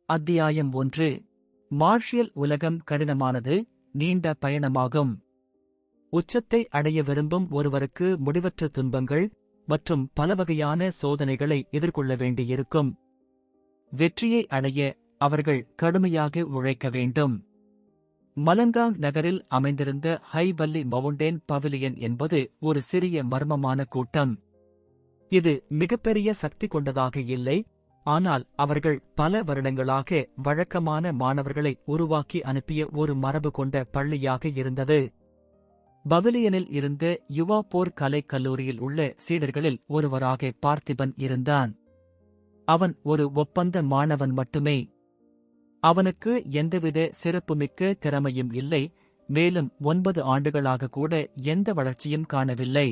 அத்தியாயம் 1. மார்ஷியல் உலகம் கடினமானது, நீண்ட பயணமாகும். உச்சத்தை அடைய விரும்பும் ஒருவருக்கு முடிவற்ற துன்பங்கள் மற்றும் பலவகையான சோதனைகளை எதிர்கொள்ள வேண்டியிருக்கும். வெற்றியை அடைய அவர்கள் கடுமையாக உழைக்க வேண்டும். மலங்காங் நகரில் அமைந்திருந்த ஹை வல்லி மவுண்டேன் பவிலியன் என்பது ஒரு சிறிய மர்மமான கூட்டம். இது மிகப்பெரிய சக்தி கொண்டதாக இல்லை, ஆனால் அவர்கள் பல வருடங்களாக வழக்கமான மாணவர்களை உருவாக்கி அனுப்பிய ஒரு மரபு கொண்ட பள்ளியாக இருந்தது. பவிலியனில் இருந்த யுவா போர் கலைக் கல்லூரியில் உள்ள சீடர்களில் ஒருவராக பார்த்திபன் இருந்தான். அவன் ஒரு ஒப்பந்த மாணவன் மட்டுமே. அவனுக்கு எந்தவித சிறப்புமிக்க திறமையும் இல்லை, மேலும் 9 ஆண்டுகளாக கூட எந்த வளர்ச்சியும் காணவில்லை.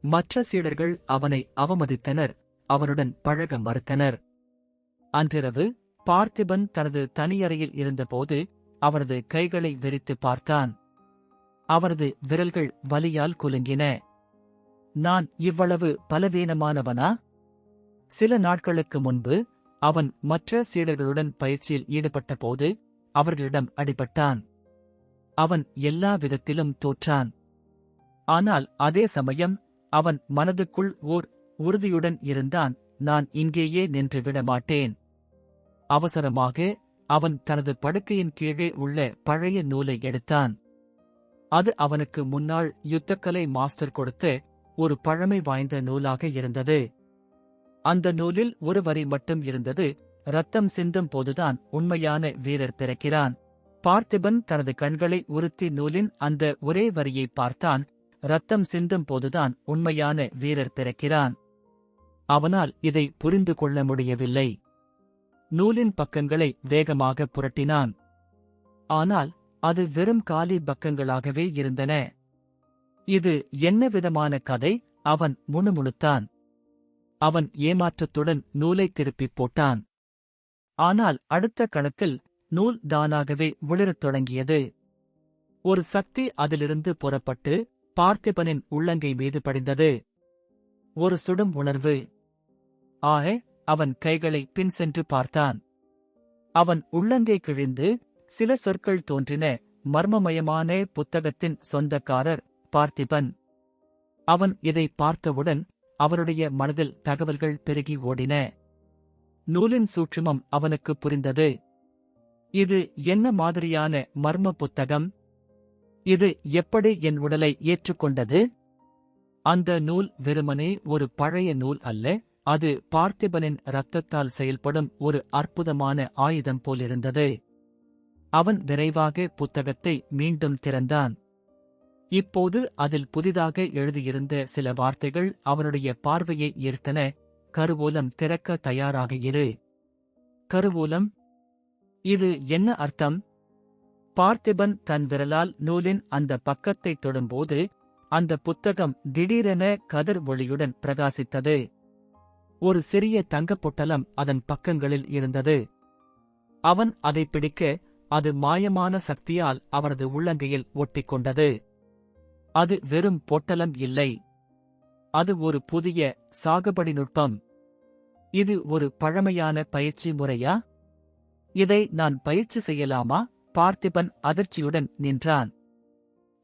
மற்ற சீடர்கள் அவனை அவமதித்தனர், அவனுடன் பழக மறுத்தனர். அன்றிரவு பார்த்திபன் தனது தனியறையில் இருந்தபோது அவனது கைகளை விரித்து பார்த்தான். அவனது விரல்கள் வலியால் குலுங்கின. நான் இவ்வளவு பலவீனமானவனா? சில நாட்களுக்கு முன்பு அவன் மற்ற சீடர்களுடன் பயிற்சியில் ஈடுபட்டபோது அவர்களிடம் அடிபட்டான். அவன் எல்லா விதத்திலும் தோற்றான். ஆனால் அதே சமயம் அவன் மனதுக்குள் ஓர் உறுதியுடன் இருந்தான், நான் இங்கேயே நின்று விட மாட்டேன். அவசரமாக அவன் தனது படுக்கையின் கீழே உள்ள பழைய நூலை எடுத்தான். அது அவனுக்கு முன்னாள் யுத்தக்கலை மாஸ்டர் கொடுத்த ஒரு பழமை வாய்ந்த நூலாக இருந்தது. அந்த நூலில் ஒரு வரி மட்டும் இருந்தது, ரத்தம் சிந்தும் போதுதான் உண்மையான வீரர் பிறக்கிறான். பார்த்திபன் தனது கண்களை உறுத்தி நூலின் அந்த ஒரே வரியை பார்த்தான், ரத்தம் சிந்தும் போதுதான் உண்மையான வீரர் பிறக்கிறான். அவனால் இதை புரிந்து கொள்ள முடியவில்லை. நூலின் பக்கங்களை வேகமாக புரட்டினான். ஆனால் அது வெறும் காலி பக்கங்களாகவே இருந்தன. இது என்ன விதமான கதை? அவன் முணுமுணுத்தான். அவன் ஏமாற்றத்துடன் நூலை திருப்பிப் போட்டான். ஆனால் அடுத்த கணத்தில் நூல் தானாகவே ஒளிரத் தொடங்கியது. ஒரு சக்தி அதிலிருந்து புறப்பட்டு பார்த்திபனின் உள்ளங்கை மீது படிந்தது. ஒரு சுடும் உணர்வு. அவன் கைகளை பின் சென்று பார்த்தான். அவன் உள்ளங்கை கிழிந்து சில சொற்கள் தோன்றின, மர்மமயமான புத்தகத்தின் சொந்தக்காரர் பார்த்திபன். அவன் இதை பார்த்தவுடன் அவருடைய மனதில் தகவல்கள் பெருகி ஓடின. நூலின் சூட்சுமம் அவனுக்கு புரிந்தது. இது என்ன மாதிரியான மர்ம புத்தகம்? இது எப்படி என் உடலை ஏற்றுக்கொண்டது? அந்த நூல் வெறுமனே ஒரு பழைய நூல் அல்ல, அது பார்த்திபனின் இரத்தத்தால் செயல்படும் ஒரு அற்புதமான ஆயுதம் போலிருந்தது. அவன் விரைவாக புத்தகத்தை மீண்டும் திறந்தான். இப்போது அதில் புதிதாக எழுதியிருந்த சில வார்த்தைகள் அவனுடைய பார்வையை ஈர்த்தன. கருவூலம் திறக்க தயாராக இரு. கருவூலம்? இது என்ன அர்த்தம்? பார்த்திபன் தன் விரலால் நூலின் அந்த பக்கத்தை தொடும்போது அந்த புத்தகம் திடீரென கதிர் ஒளியுடன் பிரகாசித்தது. ஒரு சிறிய தங்கப் பொட்டலம் அதன் பக்கங்களில் இருந்தது. அவன் அதை பிடிக்க அது மாயமான சக்தியால் அவனது உள்ளங்கையில் ஒட்டிக்கொண்டது. அது வெறும் பொட்டலம் இல்லை, அது ஒரு புதிய சாகுபடி நுட்பம். இது ஒரு பழமையான பயிற்சி முறையா? இதை நான் பயிற்சி செய்யலாமா? பார்த்திபன் அதிர்ச்சியுடன் நின்றான்.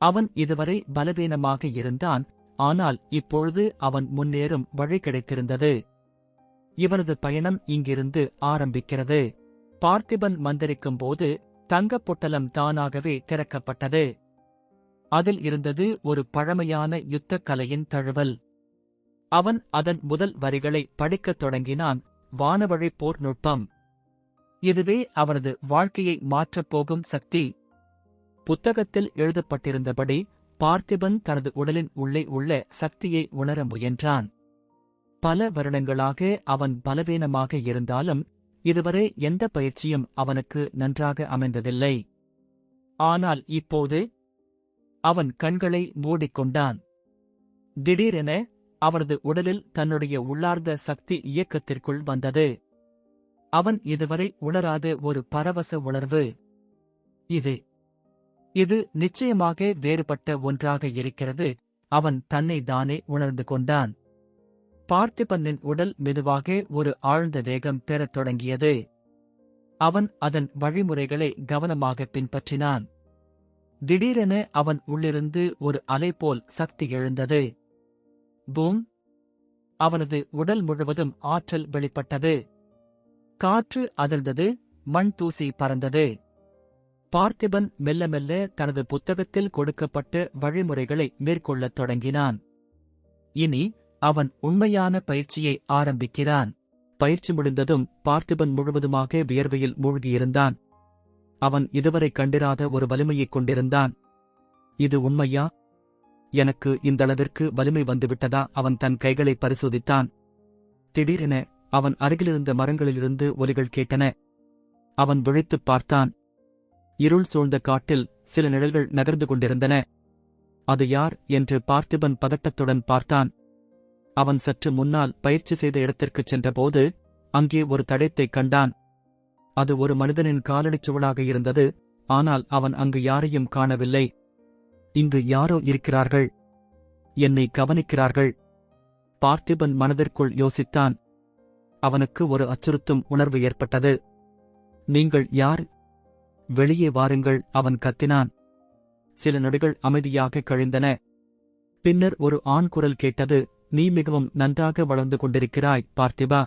அவன் இதுவரை பலவீனமாக இருந்தான், ஆனால் இப்பொழுது அவன் முன்னேறும் வழி கிடைத்திருந்தது. இவனது பயணம் இங்கிருந்து ஆரம்பிக்கிறது. பார்த்திபன் மந்திரிக்கும்போது தங்கப் பொட்டலம் தானாகவே திறக்கப்பட்டது. அதில் இருந்தது ஒரு பழமையான யுத்தக் கலையின் தழுவல். அவன் அதன் முதல் வரிகளை படிக்கத் தொடங்கினான், வானவழி போர் நுட்பம். இதுவே அவனது வாழ்க்கையை மாற்றப்போகும் சக்தி. புத்தகத்தில் எழுதப்பட்டிருந்தபடி பார்த்திபன் தனது உடலின் உள்ளே உள்ள சக்தியை உணர முயன்றான். பல வருடங்களாக அவன் பலவீனமாக இருந்தாலும் இதுவரை எந்த பயிற்சியும் அவனுக்கு நன்றாக அமைந்ததில்லை. ஆனால் இப்போது அவன் கண்களை மூடிக்கொண்டான். திடீரென அவனது உடலில் தன்னுடைய உள்ளார்ந்த சக்தி இயக்கத்திற்குள் வந்தது. அவன் இதுவரை உணராத ஒரு பரவச உணர்வு. இது நிச்சயமாக வேறுபட்ட ஒன்றாக இருக்கிறது. அவன் தன்னை தானே உணர்ந்து கொண்டான். பார்த்திபனின் உடல் மெதுவாக ஒரு ஆழ்ந்த வேகம் பெறத் தொடங்கியது. அவன் அதன் வழிமுறைகளை கவனமாக பின்பற்றினான். திடீரென அவன் உள்ளிருந்து ஒரு அலை போல் சக்தி எழுந்தது. பூம்! அவனது உடல் முழுவதும் ஆற்றல் வெளிப்பட்டது. காற்று அதிர்ந்தது, மண் தூசி பறந்தது. பார்த்திபன் மெல்ல மெல்ல தனது புத்தகத்தில் கொடுக்கப்பட்ட வழிமுறைகளை மேற்கொள்ளத் தொடங்கினான். இனி அவன் உண்மையான பயிற்சியை ஆரம்பிக்கிறான். பயிற்சி முடிந்ததும் பார்த்திபன் முழுவதுமாக வியர்வையில் மூழ்கியிருந்தான். அவன் இதுவரை கண்டிராத ஒரு வலிமையைக் கொண்டிருந்தான். இது உண்மையா? எனக்கு இந்தளவிற்கு வலிமை வந்துவிட்டதா? அவன் தன் கைகளை பரிசோதித்தான். திடீரென அவன் அருகிலிருந்த மரங்களிலிருந்து ஒலிகள் கேட்டன. அவன் விழித்துப் பார்த்தான். இருள் சூழ்ந்த காட்டில் சில நிழல்கள் நகர்ந்து கொண்டிருந்தன. அது யார் என்று பார்த்திபன் பதட்டத்துடன் பார்த்தான். அவன் சற்று முன்னால் பயிற்சி செய்த இடத்திற்குச் சென்றபோது அங்கே ஒரு தடயத்தைக் கண்டான். அது ஒரு மனிதனின் காலடிச் சுவடாக இருந்தது. ஆனால் அவன் அங்கு யாரையும் காணவில்லை. இங்கு யாரோ இருக்கிறார்கள். என்னை கவனிக்கிறார்கள். பார்த்திபன் மனதிற்குள் யோசித்தான். அவனுக்கு ஒரு அச்சுறுத்தும் உணர்வு ஏற்பட்டது. நீங்கள் யார்? வெளியே வாருங்கள், அவன் கத்தினான். சில நொடிகள் அமைதியாக கழிந்தன. பின்னர் ஒரு ஆண் குரல் கேட்டது. நீ மிகவும் நன்றாக வளர்ந்து கொண்டிருக்கிறாய், பார்த்திபா.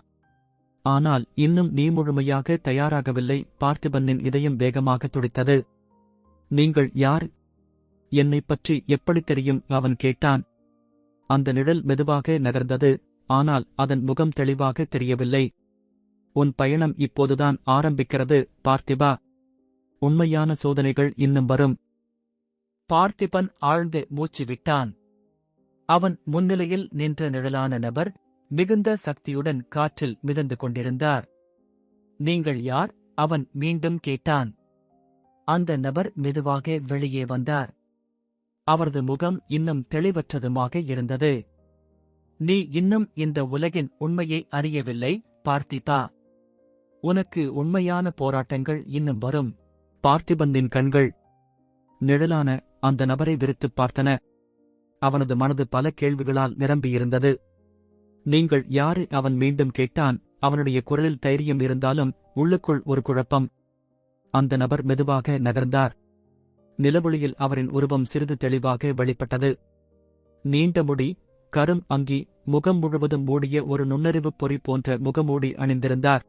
ஆனால் இன்னும் நீ முழுமையாக தயாராகவில்லை. பார்த்திபனின் இதயம் வேகமாக துடித்தது. நீங்கள் யார்? என்னைப் பற்றி எப்படித் தெரியும்? அவன் கேட்டான். அந்த நிழல் மெதுவாக நகர்ந்தது. ஆனால் அதன் முகம் தெளிவாக தெரியவில்லை. உன் பயணம் இப்போதுதான் ஆரம்பிக்கிறது, பார்த்திபா. உண்மையான சோதனைகள் இன்னும் வரும். பார்த்திபன் ஆழ்ந்து மூச்சு விட்டான். அவன் முன்னிலையில் நின்ற நிழலான நபர் மிகுந்த சக்தியுடன் காற்றில் மிதந்து கொண்டிருந்தார். நீங்கள் யார்? அவன் மீண்டும் கேட்டான். அந்த நபர் மெதுவாக வெளியே வந்தார். அவரது முகம் இன்னும் தெளிவற்றதுமாக இருந்தது. நீ இன்னும் இந்த உலகின் உண்மையை அறியவில்லை, பார்த்திபா. உனக்கு உண்மையான போராட்டங்கள் இன்னும் வரும். பார்த்திபனின் கண்கள் நிழலான அந்த நபரை விரித்துப் பார்த்தன. அவனது மனது பல கேள்விகளால் நிரம்பியிருந்தது. நீங்கள் யாரு? அவன் மீண்டும் கேட்டான். அவனுடைய குரலில் தைரியம் இருந்தாலும் உள்ளுக்குள் ஒரு குழப்பம். அந்த நபர் மெதுவாக நகர்ந்தார். நிலவொளியில் அவரின் உருவம் சிறிது தெளிவாக வெளிப்பட்டது. நீண்ட முடி, கரும் அங்கி, முகம் முழுவதும் மூடிய ஒரு நுண்ணறிவுப் பொறி போன்ற முகமூடி அணிந்திருந்தார்.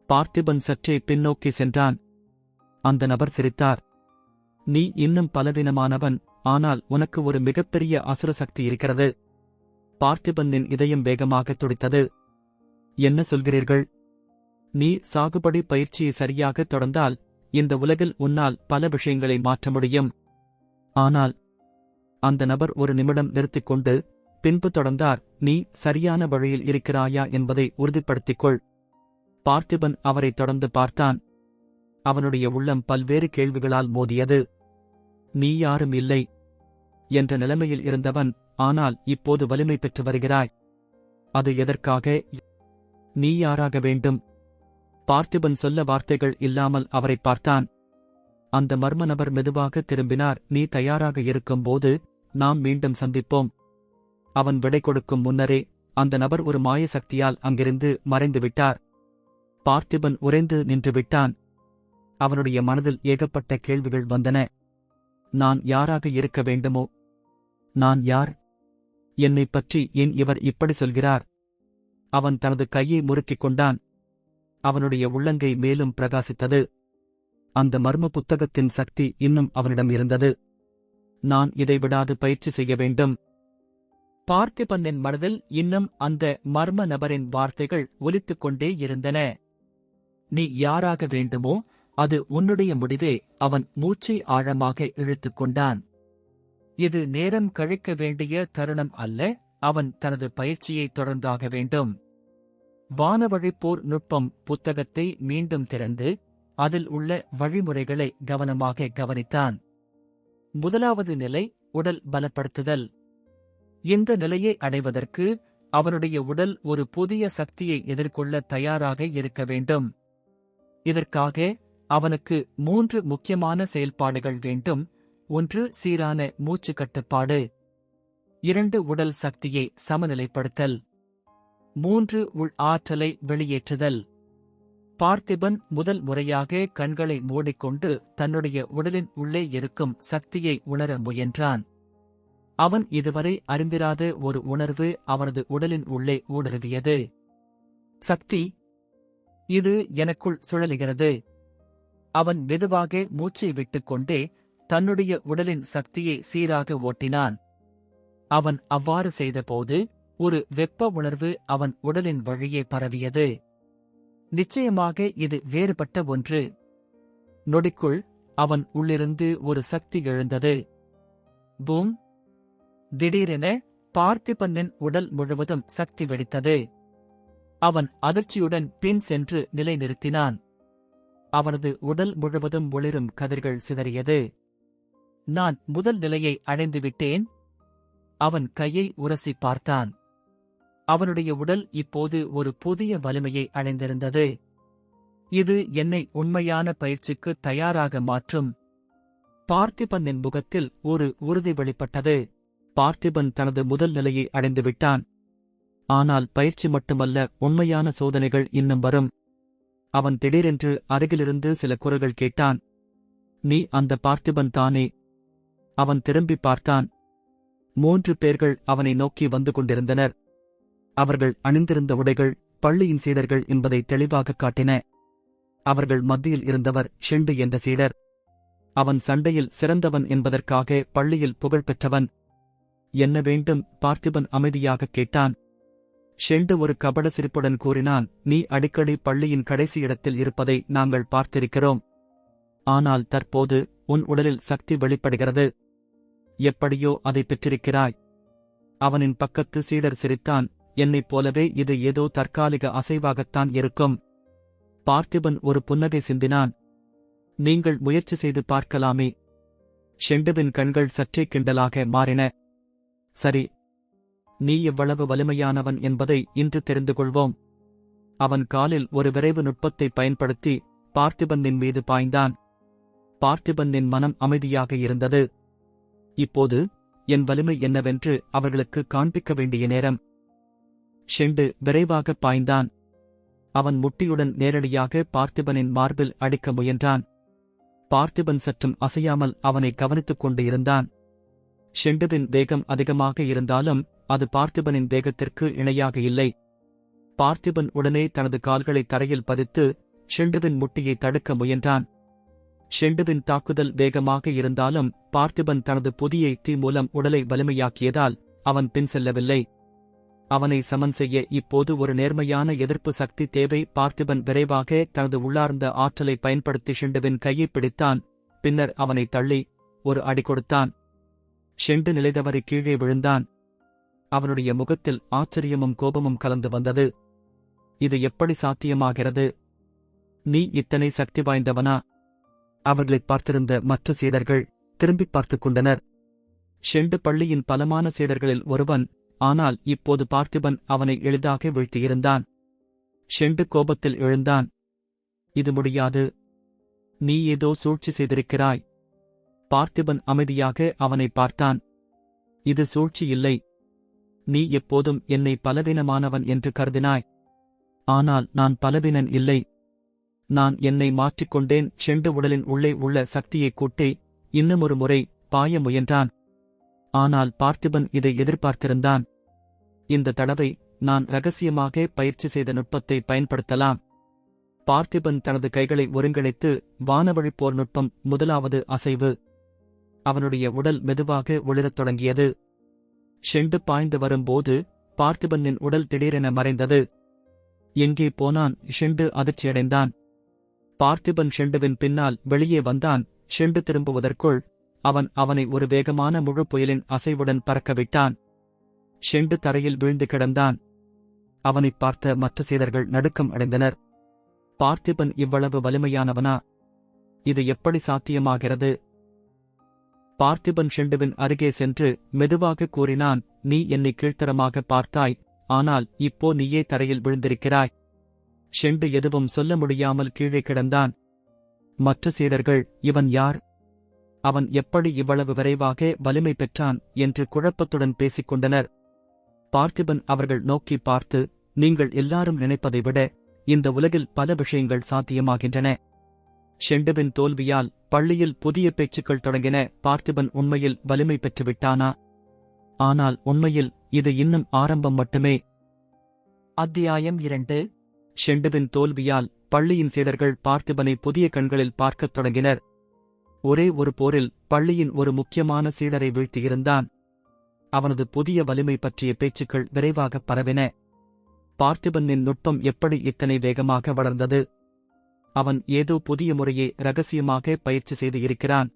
பார்த்திபன் சற்றே பின்னோக்கி சென்றான். அந்த நபர் சிரித்தார். நீ இன்னும் பலவீனமானவன், ஆனால் உனக்கு ஒரு மிகப்பெரிய அசுர சக்தி இருக்கிறது. பார்த்திபனின் இதயம் வேகமாக துடித்தது. என்ன சொல்கிறீர்கள்? நீ சாகுபடி பயிற்சியை சரியாக தொடர்ந்தால் இந்த உலகில் உன்னால் பல விஷயங்களை மாற்ற முடியும். ஆனால் அந்த நபர் ஒரு நிமிடம் நிறுத்திக் கொண்டு பின்பு தொடர்ந்தார். நீ சரியான வழியில் இருக்கிறாயா என்பதை உறுதிப்படுத்திக்கொள். பார்த்திபன் அவரை தொடர்ந்து பார்த்தான். அவனுடைய உள்ளம் பல்வேறு கேள்விகளால் மோதியது. நீ யாரும் இல்லை என்ற நிலைமையில் இருந்தவன், ஆனால் இப்போது வலிமை பெற்று வருகிறாய். அது எதற்காக? நீ யாராக வேண்டும்? பார்த்திபன் சொல்ல வார்த்தைகள் இல்லாமல் அவரை பார்த்தான். அந்த மர்ம நபர் மெதுவாக திரும்பினார். நீ தயாராக இருக்கும்போது நாம் மீண்டும் சந்திப்போம். அவன் விடை கொடுக்கும் முன்னரே அந்த நபர் ஒரு மாய சக்தியால் அங்கிருந்து மறைந்து விட்டார். பார்த்திபன் உறைந்து நின்று விட்டான். அவனுடைய மனதில் ஏகப்பட்ட கேள்விகள் வந்தன. நான் யாராக இருக்க வேண்டுமோ? நான் யார்? என்னைப் பற்றி ஏன் இவர் இப்படி சொல்கிறார்? அவன் தனது கையை முறுக்கிக் கொண்டான். அவனுடைய உள்ளங்கை மேலும் பிரகாசித்தது. அந்த மர்ம புத்தகத்தின் சக்தி இன்னும் அவனிடம் இருந்தது. நான் இதை விடாது பயிற்சி செய்ய வேண்டும். பார்த்திபனின் மனதில் இன்னும் அந்த மர்ம நபரின் வார்த்தைகள் ஒலித்துக் கொண்டே இருந்தன. நீ யாராக வேண்டுமோ அது உன்னுடைய முடிவே. அவன் மூச்சை ஆழமாக இழுத்துக் கொண்டான். இது நேரம் கழிக்க வேண்டிய தருணம் அல்ல. அவன் தனது பயிற்சியை தொடர்ந்தாக வேண்டும். வானவழிப்போர் நுட்பம் புத்தகத்தை மீண்டும் திறந்து அதில் உள்ள வழிமுறைகளை கவனமாக கவனித்தான். முதலாவது நிலை உடல் பலப்படுத்துதல். இந்த நிலையை அடைவதற்கு அவனுடைய உடல் ஒரு புதிய சக்தியை எதிர்கொள்ள தயாராக இருக்க வேண்டும். இதற்காக அவனுக்கு 3 முக்கியமான செயல்பாடுகள் வேண்டும். 1. சீரான மூச்சு கட்டுப்பாடு. 2. உடல் சக்தியை சமநிலைப்படுத்தல். 3. உள் ஆற்றலை வெளியேற்றுதல். பார்த்திபன் முதல் முறையாக கண்களை மூடிக்கொண்டு தன்னுடைய உடலின் உள்ளே இருக்கும் சக்தியை உணர முயன்றான். அவன் இதுவரை அறிந்திராத ஒரு உணர்வு அவனது உடலின் உள்ளே ஊடுருவியது. சக்தி, இது எனக்குள் சுழலுகிறது. அவன் மெதுவாக மூச்சை விட்டுக்கொண்டே தன்னுடைய உடலின் சக்தியை சீராக ஓட்டினான். அவன் அவ்வாறு செய்தபோது ஒரு வெப்ப உணர்வு அவன் உடலின் வழியே பரவியது. நிச்சயமாக இது வேறுபட்ட ஒன்று. நொடிக்குள் அவன் உள்ளிருந்து ஒரு சக்தி எழுந்தது. பூம்! திடீரென பார்த்திபனின் உடல் முழுவதும் சக்தி வெடித்தது. அவன் அதிர்ச்சியுடன் பின் சென்று நிலை நிறுத்தினான். அவனது உடல் முழுவதும் ஒளிரும் கதிர்கள் சிதறியது. நான் முதல் நிலையை அடைந்துவிட்டேன். அவன் கையை உரசி பார்த்தான். அவனுடைய உடல் இப்போது ஒரு புதிய வலிமையை அடைந்திருந்தது. இது என்னை உண்மையான பயிற்சிக்கு தயாராக மாற்றும். பார்த்திபனின் முகத்தில் ஒரு உறுதி வெளிப்பட்டது. பார்த்திபன் தனது முதல் நிலையை அடைந்துவிட்டான். ஆனால் பயிற்சி மட்டுமல்ல, உண்மையான சோதனைகள் இன்னும் வரும். அவன் திடீரென்று அருகிலிருந்து சில குரல்கள் கேட்டான். நீ அந்த பார்த்திபன் தானே? அவன் திரும்பி பார்த்தான். 3 பேர்கள் அவனை நோக்கி வந்து கொண்டிருந்தனர். அவர்கள் அணிந்திருந்த உடைகள் பள்ளியின் சீடர்கள் என்பதை தெளிவாகக் காட்டின. அவர்கள் மத்தியில் இருந்தவர் ஷெண்டு என்ற சீடர். அவன் சண்டையில் சிறந்தவன் என்பதற்காக பள்ளியில் புகழ் பெற்றவன். என்ன வேண்டும்? பார்த்திபன் அமைதியாகக் கேட்டான். ஷெண்டு ஒரு கபட சிரிப்புடன் கூறினான். நீ அடிக்கடி பள்ளியின் கடைசி இடத்தில் இருப்பதை நாங்கள் பார்த்திருக்கிறோம். ஆனால் தற்போது உன் உடலில் சக்தி வெளிப்படுகிறது. எப்படியோ அதை பெற்றிருக்கிறாய். அவனின் பக்கத்து சீடர் சிரித்தான். என்னைப் போலவே இது ஏதோ தற்காலிக அசைவாகத்தான் இருக்கும். பார்த்திபன் ஒரு புன்னகை சிந்தினான். நீங்கள் முயற்சி செய்து பார்க்கலாமே. ஷெண்டுவின் கண்கள் சற்றே கிண்டலாக மாறின. சரி, நீ எவ்வளவு வலிமையானவன் என்பதை இன்று தெரிந்து கொள்வோம். அவன் காலில் ஒரு விரைவு நுட்பத்தை பயன்படுத்தி பார்த்திபனின் மீது பாய்ந்தான். பார்த்திபனின் மனம் அமைதியாக இருந்தது. இப்போது என் வலிமை என்னவென்று அவர்களுக்கு காண்பிக்க வேண்டிய நேரம். ஷெண்டு விரைவாக பாய்ந்தான். அவன் முட்டியுடன் நேரடியாக பார்த்திபனின் மார்பில் அடிக்க முயன்றான். பார்த்திபன் சற்றும் அசையாமல் அவனை கவனித்துக் கொண்டு இருந்தான். ஷெண்டுவின் வேகம் அதிகமாக இருந்தாலும் அது பார்த்திபனின் வேகத்திற்கு இணையாக இல்லை. பார்த்திபன் உடனே தனது கால்களை தரையில் பதித்து ஷெண்டுவின் முட்டியை தடுக்க முயன்றான். ஷெண்டுவின் தாக்குதல் வேகமாக இருந்தாலும் பார்த்திபன் தனது புதிய யுக்தி மூலம் உடலை வலிமையாக்கியதால் அவன் பின் செல்லவில்லை. அவனை சமன் செய்ய இப்போது ஒரு நேர்மையான எதிர்ப்பு சக்தி தேவை. பார்த்திபன் விரைவாக தனது உள்ளார்ந்த ஆற்றலை பயன்படுத்தி ஷெண்டுவின் கையை பிடித்தான். பின்னர் அவனை தள்ளி ஒரு அடி கொடுத்தான். ஷெண்டு நிலைதவறி கீழே விழுந்தான். அவனுடைய முகத்தில் ஆச்சரியமும் கோபமும் கலந்து வந்தது. இது எப்படி சாத்தியமாகிறது? நீ இத்தனை சக்தி வாய்ந்தவனா? அவர்களைப் பார்த்திருந்த மற்ற சீடர்கள் திரும்பிப் பார்த்துக் கொண்டனர். ஷெண்டு பள்ளியின் பலமான சீடர்களில் ஒருவன். ஆனால் இப்போது பார்த்திபன் அவனை எளிதாக வீழ்த்தியிருந்தான். ஷெண்டு கோபத்தில் எழுந்தான். இது முடியாது. நீ ஏதோ சூழ்ச்சி செய்திருக்கிறாய். பார்த்திபன் அமைதியாக அவனை பார்த்தான். இது சூழ்ச்சி இல்லை. நீ எப்போதும் என்னை பலவீனமானவன் என்று கருதினாய். ஆனால் நான் பலவீனன் இல்லை. நான் என்னை மாற்றிக்கொண்டேன். ஷெண்டு உடலின் உள்ளே உள்ள சக்தியை கூட்டி இன்னுமொரு முறை பாய முயன்றான். ஆனால் பார்த்திபன் இதை எதிர்பார்த்திருந்தான். இந்த தடவை நான் இரகசியமாக பயிற்சி செய்த நுட்பத்தை பயன்படுத்தலாம். பார்த்திபன் தனது கைகளை ஒருங்கிணைத்து வானவழிப் போர் நுட்பம். முதலாவது அசைவு. அவனுடைய உடல் மெதுவாக ஒளிரத் தொடங்கியது. ஷெண்டு பாய்ந்து வரும்போது பார்த்திபனின் உடல் திடீரென மறைந்தது. எங்கே போனான்? ஷெண்டு அதிர்ச்சியடைந்தான். பார்த்திபன் ஷெண்டுவின் பின்னால் வெளியே வந்தான். ஷெண்டு திரும்புவதற்குள் அவனை ஒரு வேகமான முழு புயலின் அசைவுடன் பறக்கவிட்டான். ஷெண்டு தரையில் வீழ்ந்து கிடந்தான். அவனைப் பார்த்த மற்ற சீடர்கள் நடுக்கம் அடைந்தனர். பார்த்திபன் இவ்வளவு வலிமையானவனா? இது எப்படி சாத்தியமாகிறது? பார்த்திபன் ஷெண்டுவின் அருகே சென்று மெதுவாக கூறினான். நீ என்னை கீழ்த்தரமாக பார்த்தாய். ஆனால் இப்போ நீயே தரையில் விழுந்திருக்கிறாய். ஷெண்டு எதுவும் சொல்ல முடியாமல் கீழே கிடந்தான். மற்ற சீடர்கள் இவன் யார்? அவன் எப்படி இவ்வளவு விரைவாக வலிமை பெற்றான் என்று குழப்பத்துடன் பேசிக் கொண்டனர். பார்த்திபன் அவர்கள் நோக்கி பார்த்து, நீங்கள் எல்லாரும் நினைப்பதை விட இந்த உலகில் பல விஷயங்கள் சாத்தியமாகின்றன. ஷெண்டுவின் தோல்வியால் பள்ளியில் புதிய பேச்சுக்கள் தொடங்கின. பார்த்திபன் உண்மையில் வலிமை பெற்றுவிட்டானா? ஆனால் உண்மையில் இது இன்னும் ஆரம்பம் மட்டுமே. அத்தியாயம் 2. ஷெண்டுவின் தோல்வியால் பள்ளியின் சீடர்கள் பார்த்திபனை புதிய கண்களில் பார்க்கத் தொடங்கினர். ஒரே ஒரு போரில் பள்ளியின் ஒரு முக்கியமான சீடரை வீழ்த்தியிருந்தான். அவனது புதிய வலிமை பற்றிய பேச்சுக்கள் விரைவாக பரவின. பார்த்திபனின் நுட்பம் எப்படி இத்தனை வேகமாக வளர்ந்தது? அவன் ஏதோ புதிய முறையை ரகசியமாக பயிற்சி செய்து இருக்கிறான்.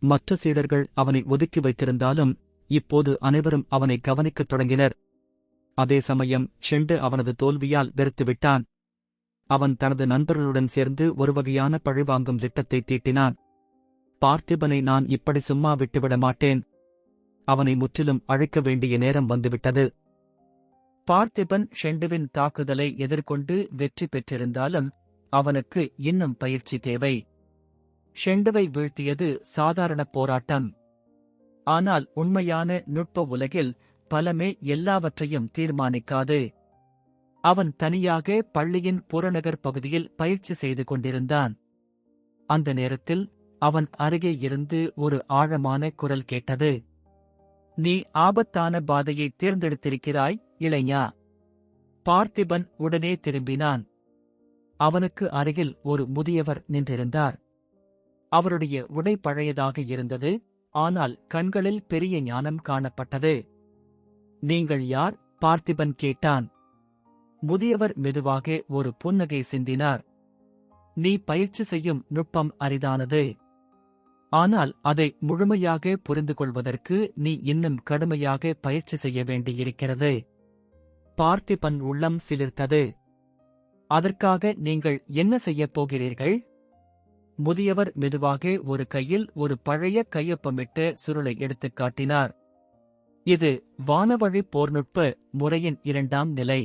மற்ற சீடர்கள் அவனை ஒதுக்கி வைத்திருந்தாலும் இப்போது அனைவரும் அவனை கவனிக்கத் தொடங்கினர். அதே சமயம் ஷெண்டு அவனது தோல்வியால் வெறுத்துவிட்டான். அவன் தனது நண்பர்களுடன் சேர்ந்து ஒருவகையான பழிவாங்கும் திட்டத்தை தீட்டினான். பார்த்திபனை நான் இப்படி சும்மா விட்டுவிட மாட்டேன். அவனை முற்றிலும் அழிக்க வேண்டிய நேரம் வந்துவிட்டது. பார்த்திபன் ஷெண்டுவின் தாக்குதலை எதிர்கொண்டு வெற்றி பெற்றிருந்தாலும் அவனுக்கு இன்னும் பயிற்சி தேவை. ஷெண்டுவை வீழ்த்தியது சாதாரண போராட்டம். ஆனால் உண்மையான நுட்ப உலகில் பலமே எல்லாவற்றையும் தீர்மானிக்காது. அவன் தனியாக பள்ளியின் புறநகர் பகுதியில் பயிற்சி செய்து கொண்டிருந்தான். அந்த நேரத்தில் அவன் அருகே இருந்து ஒரு ஆழமான குரல் கேட்டது. நீ ஆபத்தான பாதையை தேர்ந்தெடுத்திருக்கிறாய், இளைஞா. பார்த்திபன் உடனே திரும்பினான். அவனுக்கு அருகில் ஒரு முதியவர் நின்றிருந்தார். அவருடைய உடை பழையதாக இருந்தது, ஆனால் கண்களில் பெரிய ஞானம் காணப்பட்டது. நீங்கள் யார்? பார்த்திபன் கேட்டான். முதியவர் மெதுவாக ஒரு புன்னகை சிந்தினார். நீ பயிற்சி செய்யும் நுட்பம் அரிதானது. ஆனால் அதை முழுமையாக புரிந்து கொள்வதற்கு நீ இன்னும் கடுமையாக பயிற்சி செய்ய வேண்டியிருக்கிறது. பார்த்திபன் உள்ளம் சிலிர்த்தது. அதற்காக நீங்கள் என்ன செய்யப் போகிறீர்கள்? முதியவர் மெதுவாக ஒரு கையில் ஒரு பழைய கையொப்பமிட்ட சுருளை எடுத்துக் காட்டினார். இது வானவழி போர்நுட்ப முறையின் 2ஆம் நிலை.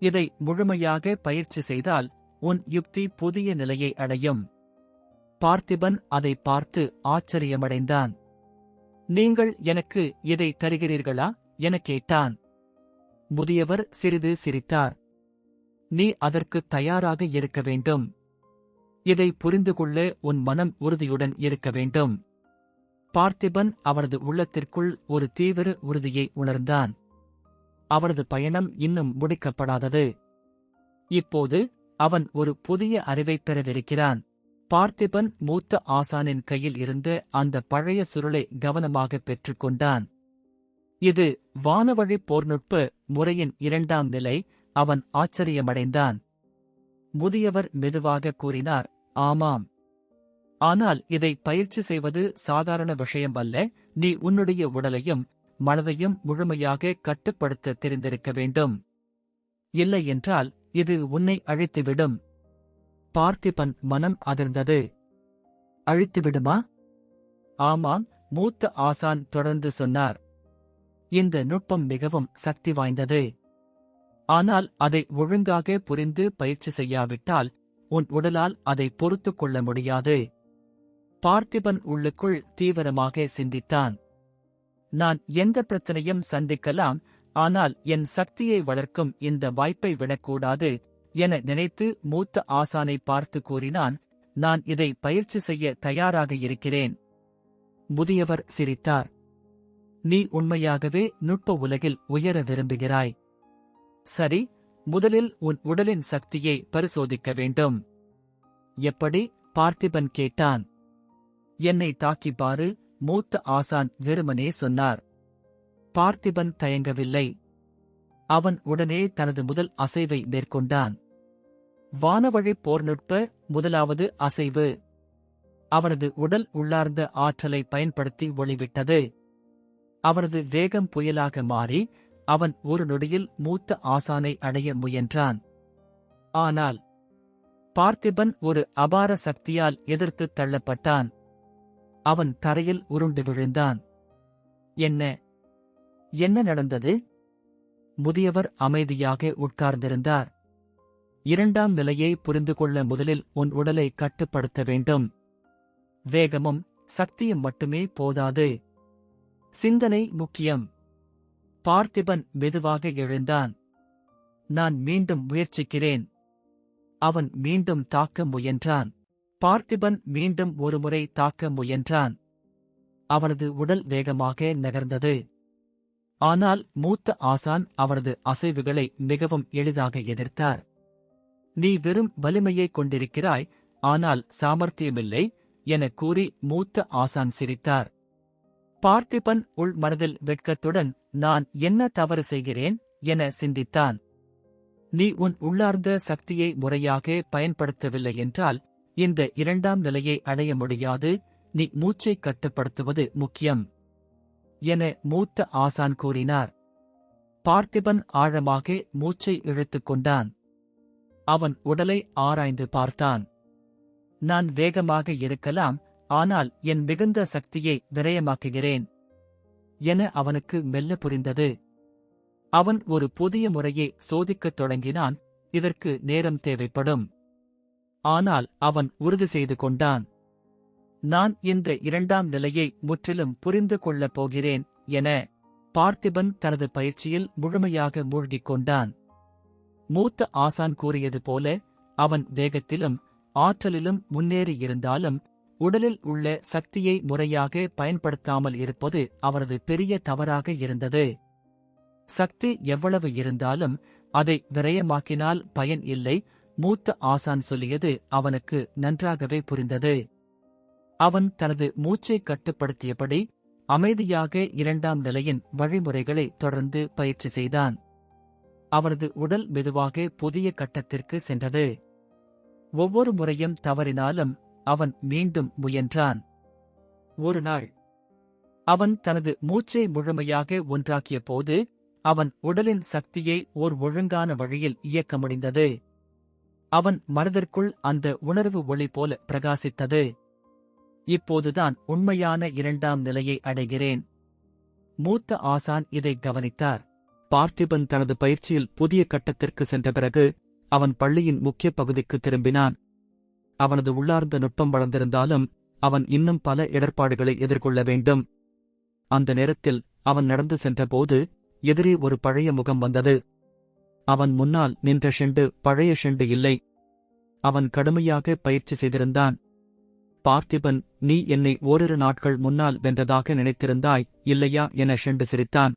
இதை முழுமையாக பயிற்சி செய்தால் உன் யுக்தி புதிய நிலையை அடையும். பார்த்திபன் அதை பார்த்து ஆச்சரியமடைந்தான். நீங்கள் எனக்கு இதை தருகிறீர்களா எனக் கேட்டான். முதியவர் சிறிது சிரித்தார். நீ அதற்கு தயாராக இருக்க வேண்டும். இதை புரிந்து கொள்ள உன் மனம் உறுதியுடன் இருக்க வேண்டும். பார்த்திபன் அவரது உள்ளத்திற்குள் ஒரு தீவிர உறுதியை உணர்ந்தான். அவரது பயணம் இன்னும் முடிக்கப்படாதது. இப்போது அவன் ஒரு புதிய அறிவைப் பெறவிருக்கிறான். பார்த்திபன் மூத்த ஆசானின் கையில் இருந்த அந்த பழைய சுருளை கவனமாக பெற்றுக்கொண்டான். இது வானவழி போர்நுட்ப முறையின் 2ஆம் நிலை. அவன் ஆச்சரியமடைந்தான். முதியவர் மெதுவாக கூறினார், ஆமாம். ஆனால் இதை பயிற்சி செய்வது சாதாரண விஷயம் அல்ல. நீ உன்னுடைய உடலையும் மனதையும் முழுமையாக கட்டுப்படுத்த தெரிந்திருக்க வேண்டும். இல்லையென்றால் இது உன்னை அழித்துவிடும். பார்த்திபன் மனம் அதிர்ந்தது. அழித்துவிடுமா? ஆமாம், மூத்த ஆசான் தொடர்ந்து சொன்னார். இந்த நுட்பம் மிகவும் சக்தி வாய்ந்தது. ஆனால் அதை ஒழுங்காக புரிந்து பயிற்சி செய்யாவிட்டால் உன் உடலால் அதை பொறுத்துக் கொள்ள முடியாது. பார்த்திபன் உள்ளுக்குள் தீவிரமாக சிந்தித்தான். நான் எந்த பிரச்சனையும் சந்திக்கலாம், ஆனால் என் சக்தியை வளர்க்கும் இந்த வாய்ப்பை விடக்கூடாது என நினைத்து மூத்த ஆசானை பார்த்து கூறினான், நான் இதை பயிற்சி செய்ய தயாராக இருக்கிறேன். முதியவர் சிரித்தார். நீ உண்மையாகவே நுட்ப உலகில் உயர விரும்புகிறாய். சரி, முதலில் உன் உடலின் சக்தியை பரிசோதிக்க வேண்டும். எப்படி? பார்த்திபன் கேட்டான். என்னை தாக்கி பாரு, மூத்த ஆசான் வெறுமனே சொன்னார். பார்த்திபன் தயங்கவில்லை. அவன் உடனே தனது முதல் அசைவை மேற்கொண்டான். வானவழி போர்நுட்ப முதலாவது அசைவு. அவனது உடல் உள்ளார்ந்த ஆற்றலை பயன்படுத்தி ஒளிவிட்டது. அவனது வேகம் புயலாக மாறி அவன் ஒரு நொடியில் மூத்த ஆசானை அடைய முயன்றான். ஆனால் பார்த்திபன் ஒரு அபார சக்தியால் எதிர்த்துத் தள்ளப்பட்டான். அவன் தரையில் உருண்டு விழுந்தான். என்ன என்ன நடந்தது? முதியவர் அமைதியாக உட்கார்ந்திருந்தார். 2ஆம் நிலையை புரிந்து கொள்ள முதலில் உன் உடலை கட்டுப்படுத்த வேண்டும். வேகமும் சக்தியும் மட்டுமே போதாது. சிந்தனை முக்கியம். பார்த்திபன் மெதுவாக எழுந்தான். நான் மீண்டும் முயற்சிக்கிறேன். அவன் மீண்டும் தாக்க முயன்றான். பார்த்திபன் மீண்டும் ஒருமுறை தாக்க முயன்றான். அவனது உடல் வேகமாக நகர்ந்தது. ஆனால் மூத்த ஆசான் அவனது அசைவுகளை மிகவும் எளிதாக எதிர்த்தார். நீ வெறும் வலிமையைக் கொண்டிருக்கிறாய், ஆனால் சாமர்த்தியமில்லை எனக் கூறி மூத்த ஆசான் சிரித்தார். பார்த்திபன் உள் மனதில் வெட்கத்துடன் நான் என்ன தவறு செய்கிறேன் என சிந்தித்தான். நீ உன் உள்ளார்ந்த சக்தியை முறையாக பயன்படுத்தவில்லை என்றால் இந்த இரண்டாம் நிலையை அடைய முடியாது. நீ மூச்சைக் கட்டுப்படுத்துவது முக்கியம் என மூத்த ஆசான் கூறினார். பார்த்திபன் ஆழமாக மூச்சை இழுத்துக் கொண்டான். அவன் உடலை ஆராய்ந்து பார்த்தான். நான் வேகமாக இருக்கலாம், ஆனால் என் மிகுந்த சக்தியை விரயமாக்குகிறேன் என அவனுக்கு மெல்ல புரிந்தது. அவன் ஒரு புதிய முறையை சோதிக்கத் தொடங்கினான். இதற்கு நேரம் தேவைப்படும். ஆனால் அவன் உறுதி செய்து கொண்டான். நான் இந்த இரண்டாம் நிலையை முற்றிலும் புரிந்து கொள்ளப் போகிறேன் என. பார்த்திபன் தனது பயிற்சியில் முழுமையாக மூழ்கிக் கொண்டான். மூத்த ஆசான் கூறியது போல அவன் வேகத்திலும் ஆற்றலிலும் முன்னேறியிருந்தாலும் உடலில் உள்ள சக்தியை முறையாக பயன்படுத்தாமல் இருப்பது அவரது பெரிய தவறாக இருந்தது. சக்தி எவ்வளவு இருந்தாலும் அதை விரயமாக்கினால் பயன் இல்லை. மூத்த ஆசான் சொல்லியது அவனுக்கு நன்றாகவே புரிந்தது. அவன் தனது மூச்சை கட்டுப்படுத்தியபடி அமைதியாக இரண்டாம் நிலையின் வழிமுறைகளை தொடர்ந்து பயிற்சி செய்தான். அவனது உடல் மெதுவாக புதிய கட்டத்திற்கு சென்றது. ஒவ்வொரு முறையும் தவறினாலும் அவன் மீண்டும் முயன்றான். ஒரு நாள் அவன் தனது மூச்சை முழுமையாக ஒன்றாக்கிய போது அவன் உடலின் சக்தியை ஓர் ஒழுங்கான வழியில் இயக்க முடிந்தது. அவன் மனதிற்குள் அந்த உணர்வு ஒளி போல பிரகாசித்தது. இப்போதுதான் உண்மையான இரண்டாம் நிலையை அடைகிறேன். மூத்த ஆசான் இதை கவனித்தார். பார்த்திபன் தனது பயிற்சியில் புதிய கட்டத்திற்கு சென்ற பிறகு அவன் பள்ளியின் முக்கிய பகுதிக்கு திரும்பினான். அவனது உள்ளார்ந்த நுட்பம் வளர்ந்திருந்தாலும் அவன் இன்னும் பல இடர்பாடுகளை எதிர்கொள்ள வேண்டும். அந்த நேரத்தில் அவன் நடந்து சென்றபோது எதிரே ஒரு பழைய முகம் வந்தது. அவன் முன்னால் நின்ற ஷெண்டு பழைய ஷெண்டு இல்லை. அவன் கடுமையாக பயிற்சி செய்திருந்தான். பார்த்திபன், நீ என்னை ஓரிரு நாட்கள் முன்னால் வென்றதாக நினைத்திருந்தாய் இல்லையா என ஷெண்டு சிரித்தான்.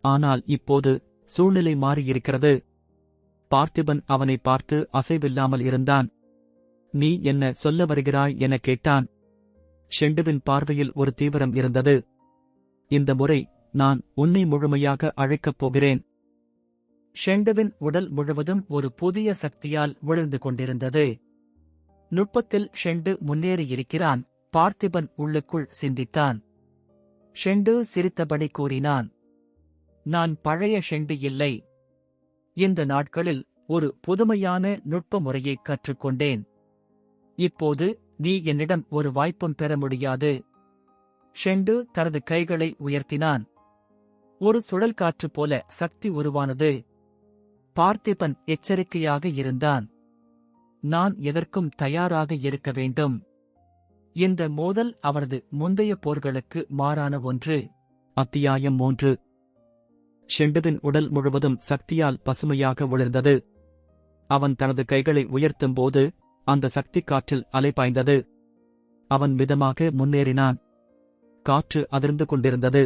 ஆனால் இப்போது சூழ்நிலை மாறியிருக்கிறது. பார்த்திபன் அவனை பார்த்து அசைவில்லாமல் இருந்தான். நீ என்ன சொல்ல வருகிறாய் என கேட்டான். ஷெண்டுவின் பார்வையில் ஒரு தீவிரம் இருந்தது. இந்த முறை நான் உன்னை முழுமையாக அழைக்கப் போகிறேன். ஷெண்டுவின் உடல் முழுவதும் ஒரு புதிய சக்தியால் விழுந்து கொண்டிருந்தது. நுட்பத்தில் ஷெண்டு முன்னேறியிருக்கிறான். பார்த்திபன் உள்ளுக்குள் சிந்தித்தான். ஷெண்டு சிரித்தபடி கூறினான், நான் பழைய ஷெண்டு இல்லை. இந்த நாட்களில் ஒரு புதுமையான நுட்ப முறையை கற்றுக்கொண்டேன். இப்போது நீ என்னிடம் ஒரு வாய்ப்பும் பெற முடியாது. ஷெண்டு தனது கைகளை உயர்த்தினான். ஒரு சுழல் காற்று போல சக்தி உருவானது. பார்த்திபன் எச்சரிக்கையாக இருந்தான். நான் எதற்கும் தயாராக இருக்க வேண்டும். இந்த மோதல் அவரது முந்தைய போர்களுக்கு மாறான ஒன்று. அத்தியாயம் 3. ஷெண்டுவின் உடல் முழுவதும் சக்தியால் பசுமையாக ஒளிர்ந்தது. அவன் தனது கைகளை உயர்த்தும்போது அந்த சக்தி காற்றில் அலைபாய்ந்தது. அவன் மிதமாக முன்னேறினான். காற்று அதிர்ந்து கொண்டிருந்தது.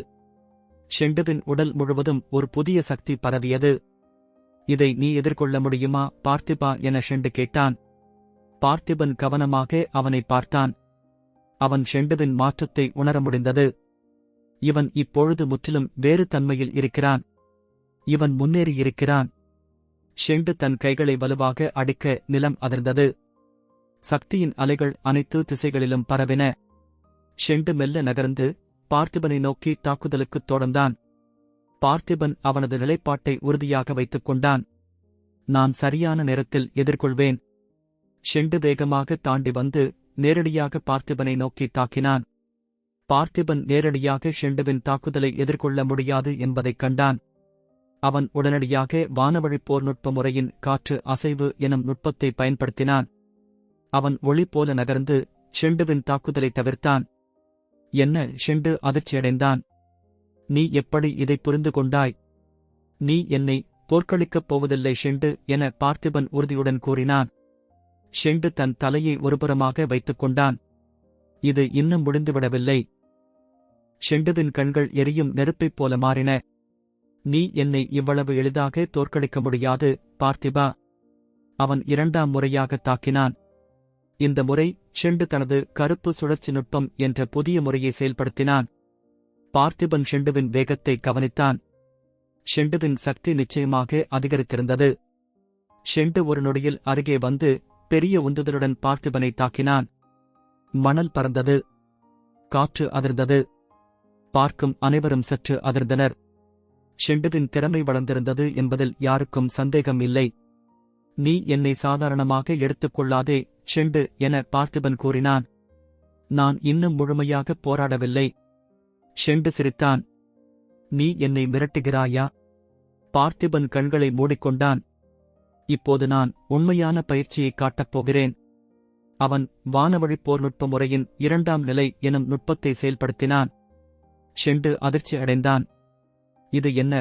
ஷெண்டுவின் உடல் முழுவதும் ஒரு புதிய சக்தி பரவியது. இதை நீ எதிர்கொள்ள முடியுமா பார்த்திபா என ஷெண்டு கேட்டான். பார்த்திபன் கவனமாக அவனை பார்த்தான். அவன் ஷெண்டுவின் மாற்றத்தை உணர முடிந்தது. இவன் இப்பொழுது முற்றிலும் வேறு தன்மையில் இருக்கிறான். இவன் முன்னேறியிருக்கிறான். ஷெண்டு தன் கைகளை வலுவாக அடிக்க நிலம் அதிர்ந்தது. சக்தியின் அலைகள் அனைத்து திசைகளிலும் பரவின. ஷெண்டு மெல்ல நகர்ந்து பார்த்திபனை நோக்கி தாக்குதலுக்குத் தொடர்ந்தான். பார்த்திபன் அவனது நிலைப்பாட்டை உறுதியாக வைத்துக் கொண்டான். நான் சரியான நேரத்தில் எதிர்கொள்வேன். ஷெண்டு வேகமாக தாண்டி வந்து நேரடியாக பார்த்திபனை நோக்கி தாக்கினான். பார்த்திபன் நேரடியாக ஷெண்டுவின் தாக்குதலை எதிர்கொள்ள முடியாது என்பதைக் கண்டான். அவன் உடனடியாக வானவழிப் போர் நுட்ப முறையின் காற்று அசைவு எனும் நுட்பத்தை பயன்படுத்தினான். அவன் ஒளி போல நகர்ந்து ஷெண்டுவின் தாக்குதலை தவிர்த்தான். என்ன? ஷெண்டு அதிர்ச்சியடைந்தான். நீ எப்படி இதை புரிந்து கொண்டாய்? நீ என்னை தோற்கடிக்கப் போவதில்லை ஷெண்டு என பார்த்திபன் உறுதியுடன் கூறினான். ஷெண்டு தன் தலையை ஒருபுறமாக வைத்துக் கொண்டான். இது இன்னும் முடிந்துவிடவில்லை. ஷெண்டுவின் கண்கள் எரியும் நெருப்பைப் போல மாறின. நீ என்னை இவ்வளவு எளிதாக தோற்கடிக்க முடியாது, பார்த்திபா. அவன் 2ஆம் முறையாக தாக்கினான். இந்த முறை ஷெண்டு தனது கருப்பு சுழற்சி நுட்பம் என்ற புதிய முறையை செயல்படுத்தினான். பார்த்திபன் ஷெண்டுவின் வேகத்தை கவனித்தான். ஷெண்டுவின் சக்தி நிச்சயமாக அதிகரித்திருந்தது. ஷெண்டு ஒரு நொடியில் அருகே வந்து பெரிய உந்துதலுடன் பார்த்திபனை தாக்கினான். மணல் பறந்தது. காற்று அதிர்ந்தது. பார்க்கும் அனைவரும் சற்று அதிர்ந்தனர். ஷெண்டுவின் திறமை வளர்ந்திருந்தது என்பதில் யாருக்கும் சந்தேகம் இல்லை. நீ என்னை சாதாரணமாக எடுத்துக் கொள்ளாதே, ஷெண்டு என பார்த்திபன் கூறினான். நான் இன்னும் முழுமையாக போராடவில்லை. ஷெண்டு சிரித்தான். நீ என்னை மிரட்டுகிறாயா? பார்த்திபன் கண்களை மூடிக்கொண்டான். இப்போது நான் உண்மையான பயிற்சியை காட்டப் போகிறேன். அவன் வானவழி போர் நுட்ப முறையின் 2ஆம் நிலை எனும் நுட்பத்தை செயல்படுத்தினான். ஷெண்டு அதிர்ச்சி அடைந்தான். இது என்ன?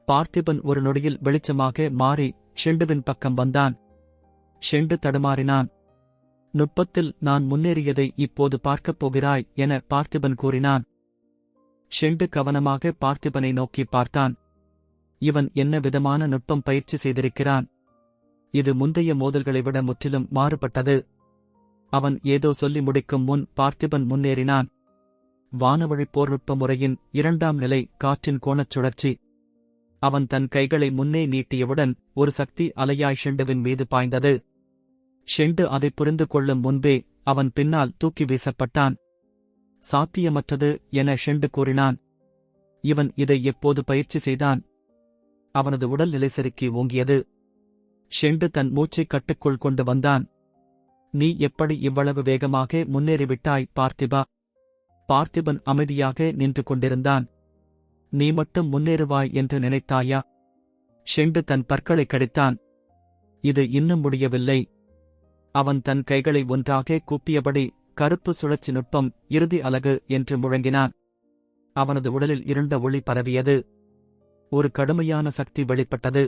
பார்த்திபன் ஒரு நொடியில் வெளிச்சமாக மாறி ஷெண்டுவின் பக்கம் வந்தான். ஷெண்டு தடுமாறினான். நுட்பத்தில் நான் முன்னேறியதை இப்போது பார்க்கப் போகிறாய் என பார்த்திபன் கூறினான். ஷெண்டு கவனமாக பார்த்திபனை நோக்கி பார்த்தான். இவன் என்ன விதமான நுட்பம் பயிற்சி செய்திருக்கிறான்? இது முந்தைய மோதல்களை விட முற்றிலும் மாறுபட்டது. அவன் ஏதோ சொல்லி முடிக்கும் முன் பார்த்திபன் முன்னேறினான். வானவழி போர் நுட்ப முறையின் 2ஆம் நிலை காற்றின் கோணச் சுழற்சி. அவன் தன் கைகளை முன்னே நீட்டியவுடன் ஒரு சக்தி அலையாய் ஷெண்டுவின் மீது பாய்ந்தது. ஷெண்டு அதை புரிந்து கொள்ளும் முன்பே அவன் பின்னால் தூக்கி வீசப்பட்டான். சாத்தியமற்றது என ஷெண்டு கூறினான். இவன் இதை எப்போது பயிற்சி செய்தான்? அவனது உடல் நிலைசறுக்கி ஓங்கியது. ஷெண்டு தன் மூச்சைக் கட்டுக்குள் கொண்டு வந்தான். நீ எப்படி இவ்வளவு வேகமாக முன்னேறிவிட்டாய், பார்த்திபா? பார்த்திபன் அமைதியாக நின்று கொண்டிருந்தான். நீ மட்டும் முன்னேறுவாய் என்று நினைத்தாயா? ஷெண்டு தன் பற்களை கடித்தான். இது இன்னும் முடியவில்லை. அவன் தன் கைகளை ஒன்றாக கூப்பியபடி கருப்பு சுழற்சி நுட்பம் இறுதி அலகு என்று முழங்கினான். அவனது உடலில் இருண்ட ஒளி பரவியது. ஒரு கடுமையான சக்தி வெளிப்பட்டது.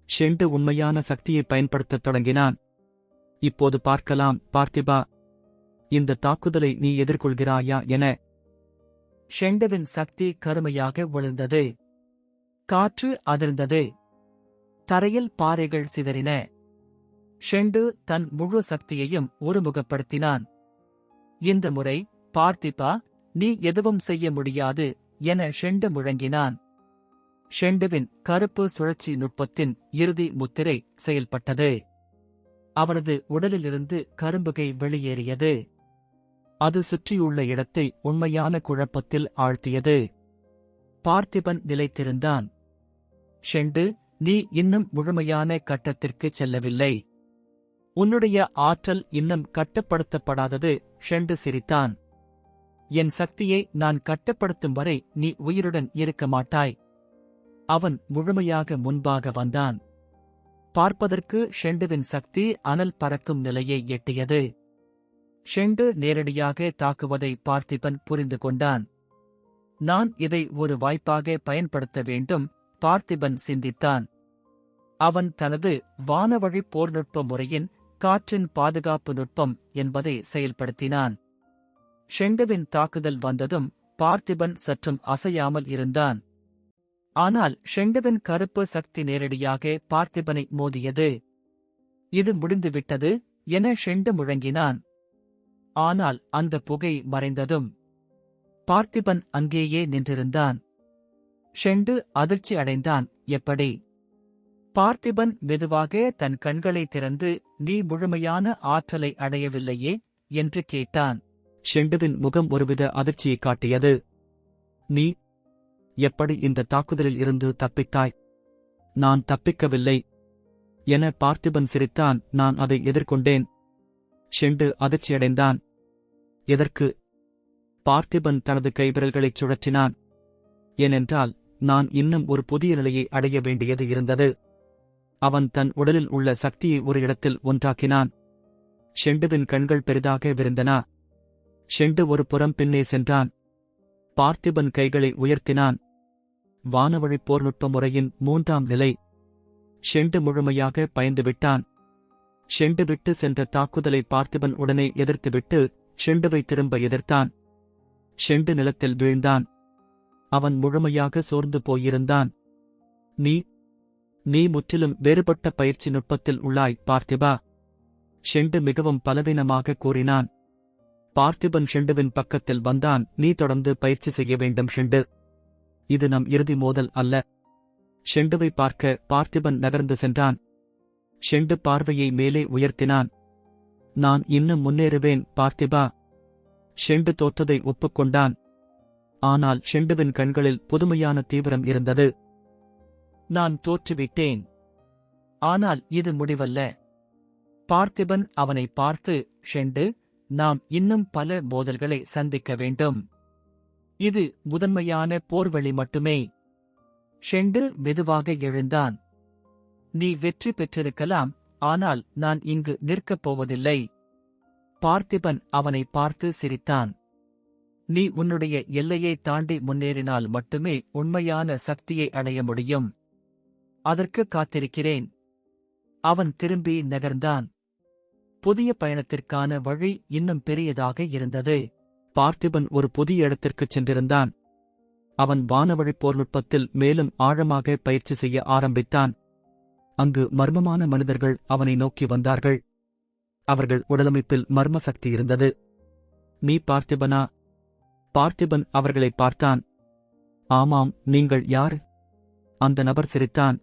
ஷெண்டு உண்மையான சக்தியை பயன்படுத்தத் தொடங்கினான். இப்போது பார்க்கலாம், பார்த்திபா. இந்த தாக்குதலை நீ எதிர்கொள்கிறாயா என. ஷெண்டுவின் சக்தி கருமையாக விழுந்தது. காற்று அதிர்ந்தது. தரையில் பாறைகள் சிதறின. ஷெண்டு தன் முழு சக்தியையும் ஒருமுகப்படுத்தினான். இந்த முறை, பார்த்திபா, நீ எதுவும் செய்ய முடியாது என ஷெண்டு முழங்கினான். ஷெண்டுவின் கருப்பு சுழற்சி நுட்பத்தின் இறுதி முத்திரை செயல்பட்டது. அவனது உடலிலிருந்து கரும்புகை வெளியேறியது. அது சுற்றியுள்ள இடத்தை உண்மையான குழப்பத்தில் ஆழ்த்தியது. பார்த்திபன் நிலைத்திருந்தான். ஷெண்டு, நீ இன்னும் முழுமையான கட்டத்திற்கு செல்லவில்லை. உன்னுடைய ஆற்றல் இன்னும் கட்டுப்படுத்தப்படாதது. ஷெண்டு சிரித்தான். என் சக்தியை நான் கட்டுப்படுத்தும் வரை நீ உயிருடன் இருக்க மாட்டாய். அவன் முழுமையாக முன்பாக வந்தான். பார்ப்பதற்கு ஷெண்டுவின் சக்தி அனல் பறக்கும் நிலையை எட்டியது. ஷெண்டு நேரடியாக தாக்குவதை பார்த்திபன் புரிந்து கொண்டான். நான் இதை ஒரு வாய்ப்பாக பயன்படுத்த வேண்டும், பார்த்திபன் சிந்தித்தான். அவன் தனது வானவழி போர் நுட்ப முறையின் காற்றின் பாதுகாப்பு நுட்பம் என்பதை செயல்படுத்தினான். ஷெண்டுவின் தாக்குதல் வந்ததும் பார்த்திபன் சற்றும் அசையாமல் இருந்தான். ஆனால் ஷெண்டுவின் கருப்பு சக்தி நேரடியாக பார்த்திபனை மோதியது. இது முடிந்துவிட்டது என ஷெண்டு முழங்கினான். ஆனால் அந்த புகை மறைந்ததும் பார்த்திபன் அங்கேயே நின்றிருந்தான். ஷெண்டு அதிர்ச்சி அடைந்தான். எப்படி? பார்த்திபன் மெதுவாக தன் கண்களை திறந்து, நீ முழுமையான ஆற்றலை அடையவில்லையே என்று கேட்டான். ஷெண்டுவின் முகம் ஒருவித அதிர்ச்சியை காட்டியது. நீ எப்படி இந்த தாக்குதலில் இருந்து தப்பித்தாய்? நான் தப்பிக்கவில்லை என பார்த்திபன் சிரித்தான். நான் அதை எதிர்கொண்டேன். ஷெண்டு அதிர்ச்சியடைந்தான். எதற்கு? பார்த்திபன் தனது கைவிரல்களைச் சுழற்றினான். ஏனென்றால் நான் இன்னும் ஒரு புதிய நிலையை அடைய வேண்டியது இருந்தது. அவன் தன் உடலில் உள்ள சக்தியை ஒரு இடத்தில் ஒன்றாக்கினான். ஷெண்டுவின் கண்கள் பெரிதாக விரிந்தன. ஷெண்டு ஒரு புறம் பின்னே சென்றான். பார்த்திபன் கைகளை உயர்த்தினான். வானவழி போர் நுட்ப முறையின் 3ஆம் நிலை. ஷெண்டு முழுமையாக பயந்துவிட்டான். ஷெண்டு விட்டு சென்ற தாக்குதலை பார்த்திபன் உடனே எதிர்த்துவிட்டு ஷெண்டுவை திரும்ப எதிர்த்தான். ஷெண்டு நிலத்தில் வீழ்ந்தான். அவன் முழுமையாக சோர்ந்து போயிருந்தான். நீ முற்றிலும் வேறுபட்ட பயிற்சி நுட்பத்தில் உள்ளாய் பார்த்திபா. ஷெண்டு மிகவும் பலவீனமாக கூறினான். பார்த்திபன் ஷெண்டுவின் பக்கத்தில் வந்தான். நீ தொடர்ந்து பயிற்சி செய்ய வேண்டும் ஷெண்டு. இது நம் இறுதி மோதல் அல்ல. ஷெண்டுவை பார்க்க பார்த்திபன் நகர்ந்து சென்றான். ஷெண்டு பார்வையை மேலே உயர்த்தினான். நான் இன்னும் முன்னேறுவேன் பார்த்திபா. ஷெண்டு தோற்றதை ஒப்புக்கொண்டான். ஆனால் ஷெண்டுவின் கண்களில் புதுமையான தீவிரம் இருந்தது. நான் தோற்றுவிட்டேன். ஆனால் இது முடிவல்ல. பார்த்திபன் அவனை பார்த்து, ஷெண்டு, நாம் இன்னும் பல மோதல்களை சந்திக்க வேண்டும். இது முதன்மையான போர்வழி மட்டுமே. ஷெண்டு மெதுவாக எழுந்தான். நீ வெற்றி பெற்றிருக்கலாம், ஆனால் நான் இங்கு நிற்கப் போவதில்லை. பார்த்திபன் அவனை பார்த்து சிரித்தான். நீ உன்னுடைய எல்லையை தாண்டி முன்னேறினால் மட்டுமே உண்மையான சக்தியை அடைய முடியும். அதற்கு காத்திருக்கிறேன். அவன் திரும்பி நகர்ந்தான். புதிய பயணத்திற்கான வழி இன்னும் பெரியதாக இருந்தது. பார்த்திபன் ஒரு புதிய இடத்திற்குச் சென்றிருந்தான். அவன் வானவழி போர்நுட்பத்தில் மேலும் ஆழமாக பயிற்சி செய்ய ஆரம்பித்தான். அங்கு மர்மமான மனிதர்கள் அவனை நோக்கி வந்தார்கள். அவர்கள் உடலமைப்பில் மர்ம சக்தி இருந்தது. நீ பார்த்திபனா? பார்த்திபன் அவர்களை பார்த்தான். ஆமாம், நீங்கள் யார்? அந்த நபர் சிரித்தான்.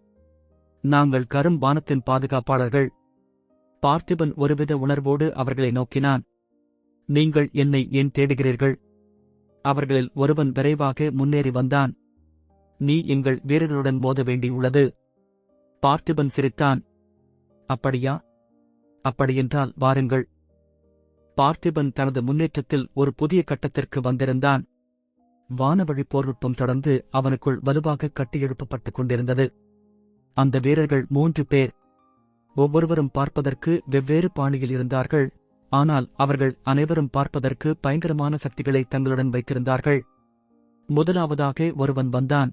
நாங்கள் கரும் வானத்தின் பாதுகாப்பாளர்கள். பார்த்திபன் ஒருவித உணர்வோடு அவர்களை நோக்கினான். நீங்கள் என்னை ஏன் தேடுகிறீர்கள்? அவர்களில் ஒருவன் விரைவாக முன்னேறி வந்தான். நீ எங்கள் வீரர்களுடன் மோத வேண்டியுள்ளது. பார்த்திபன் சிரித்தான். அப்படியா? அப்படியென்றால் வாருங்கள். பார்த்திபன் தனது முன்னேற்றத்தில் ஒரு புதிய கட்டத்திற்கு வந்திருந்தான். வானவழி போர்நுட்பம் தொடர்ந்து அவனுக்குள் வலுவாக கட்டியெழுப்பப்பட்டுக் கொண்டிருந்தது. அந்த வீரர்கள் 3 பேர். ஒவ்வொருவரும் பார்ப்பதற்கு வெவ்வேறு பாணியில் இருந்தார்கள். ஆனால் அவர்கள் அனைவரும் பார்ப்பதற்கு பயங்கரமான சக்திகளை தங்களுடன் வைத்திருந்தார்கள். முதலாவதாக ஒருவன் வந்தான்.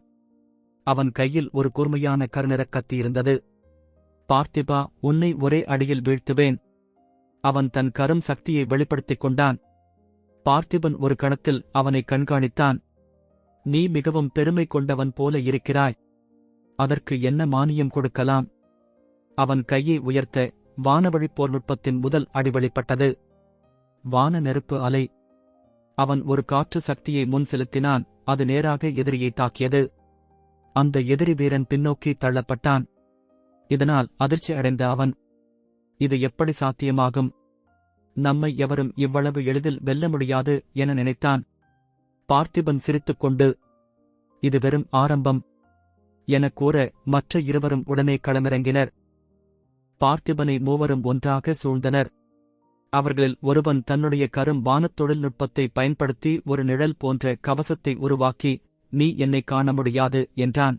அவன் கையில் ஒரு கூர்மையான கருநிறக் கத்தி இருந்தது. பார்த்திபா, உன்னை ஒரே அடியில் வீழ்த்துவேன். அவன் தன் கரும் சக்தியை வெளிப்படுத்திக் கொண்டான். பார்த்திபன் ஒரு கணத்தில் அவனை கண்காணித்தான். நீ மிகவும் பெருமை கொண்டவன் போல இருக்கிறாய். அதற்கு என்ன மானியம் கொடுக்கலாம்? அவன் கையை உயர்த்த வானவழி போர்நுட்பத்தின் முதல் அடி வெளிப்பட்டது. வான நெருப்பு அலை. அவன் ஒரு காற்று சக்தியை முன் செலுத்தினான். அது நேராக எதிரியை தாக்கியது. அந்த எதிரி வீரன் பின்னோக்கி தள்ளப்பட்டான். இதனால் அதிர்ச்சி அடைந்த அவன், இது எப்படி சாத்தியமாகும்? நம்மை எவரும் இவ்வளவு எளிதில் வெல்ல முடியாது என நினைத்தான். பார்த்திபன் சிரித்துக்கொண்டு, இது வெறும் ஆரம்பம் என கூற மற்ற இருவரும் உடனே களமிறங்கினர். பார்த்திபனை மூவரும் ஒன்றாக சூழ்ந்தனர். அவர்களில் ஒருவன் தன்னுடைய கரும் வானத் தொழில்நுட்பத்தை பயன்படுத்தி ஒரு நிழல் போன்ற கவசத்தை உருவாக்கி, நீ என்னை காண முடியாது என்றான்.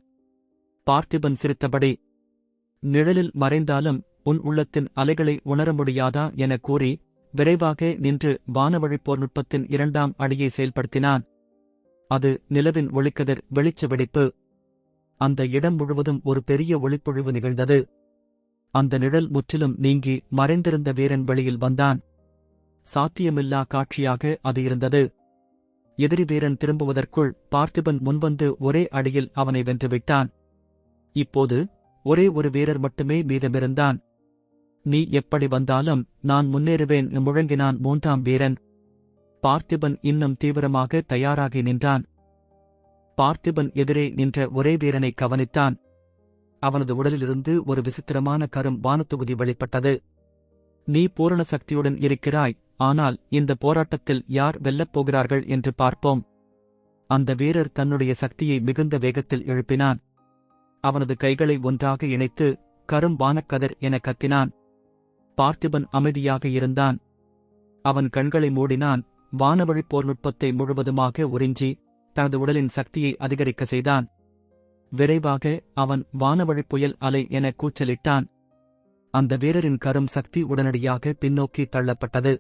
பார்த்திபன் சிரித்தபடி, நிழலில் மறைந்தாலும் உன் உள்ளத்தின் அலைகளை உணர முடியாதா என கூறி விரைவாக நின்று வானவழி போர்நுட்பத்தின் 2ஆம் அடியை செயல்படுத்தினான். அது நிலவின் ஒளிக்கதிர் வெளிச்ச வெடிப்பு. அந்த இடம் முழுவதும் ஒரு பெரிய ஒளிப்பொழிவு நிகழ்ந்தது. அந்த நிழல் முற்றிலும் நீங்கி மறைந்திருந்த வீரன் வெளியில் வந்தான். சாத்தியமில்லா காட்சியாக அது இருந்தது. எதிரி வீரன் திரும்புவதற்குள் பார்த்திபன் முன்வந்து ஒரே அடியில் அவனை வென்றுவிட்டான். இப்போது ஒரே ஒரு வீரர் மட்டுமே மீதமிருந்தான். நீ எப்படி வந்தாலும் நான் முன்னேறுவேன் முழங்கினான் 3ஆம் வீரன். பார்த்திபன் இன்னும் தீவிரமாக தயாராகி நின்றான். பார்த்திபன் எதிரே நின்ற ஒரே வீரனை கவனித்தான். அவனது உடலிலிருந்து ஒரு விசித்திரமான கரும் வானத்தொகுதி வெளிப்பட்டது. நீ பூரண சக்தியுடன் இருக்கிறாய், ஆனால் இந்த போராட்டத்தில் யார் வெல்லப் போகிறார்கள் என்று பார்ப்போம். அந்த வீரர் தன்னுடைய சக்தியை மிகுந்த வேகத்தில் எழுப்பினான். அவனது கைகளை ஒன்றாக இணைத்து கரும் வானக்கதிர் என கத்தினான். பார்த்திபன் அமைதியாக இருந்தான். அவன் கண்களை மூடினான். வானவழி போர்நுட்பத்தை முழுவதுமாக உறிஞ்சி தனது உடலின் சக்தியை அதிகரிக்க செய்தான். விரைவாக அவன் வானவழி புயல் அலை என கூச்சலிட்டான். அந்த வீரரின் கரும் சக்தி உடனடியாக பின்னோக்கி தள்ளப்பட்டது.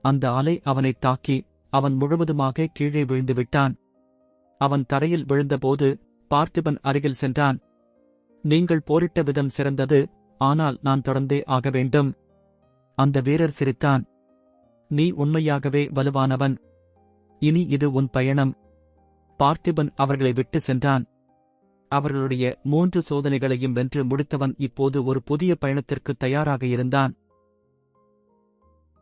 அந்த அலை அவனைத் தாக்கி அவன் முழுவதுமாக கீழே விழுந்துவிட்டான். அவன் தரையில் விழுந்தபோது பார்த்திபன் அருகில் சென்றான். நீங்கள் போரிட்ட விதம் சிறந்தது, ஆனால் நான் தொடர்ந்தே ஆக வேண்டும். அந்த வீரர் சிரித்தான். நீ உண்மையாகவே வலுவானவன். இனி இது உன் பயணம். பார்த்திபன் அவர்களை விட்டு சென்றான். அவர்களுடைய 3 சோதனைகளையும் வென்று முடித்தவன் இப்போது ஒரு புதிய பயணத்திற்கு தயாராக இருந்தான்.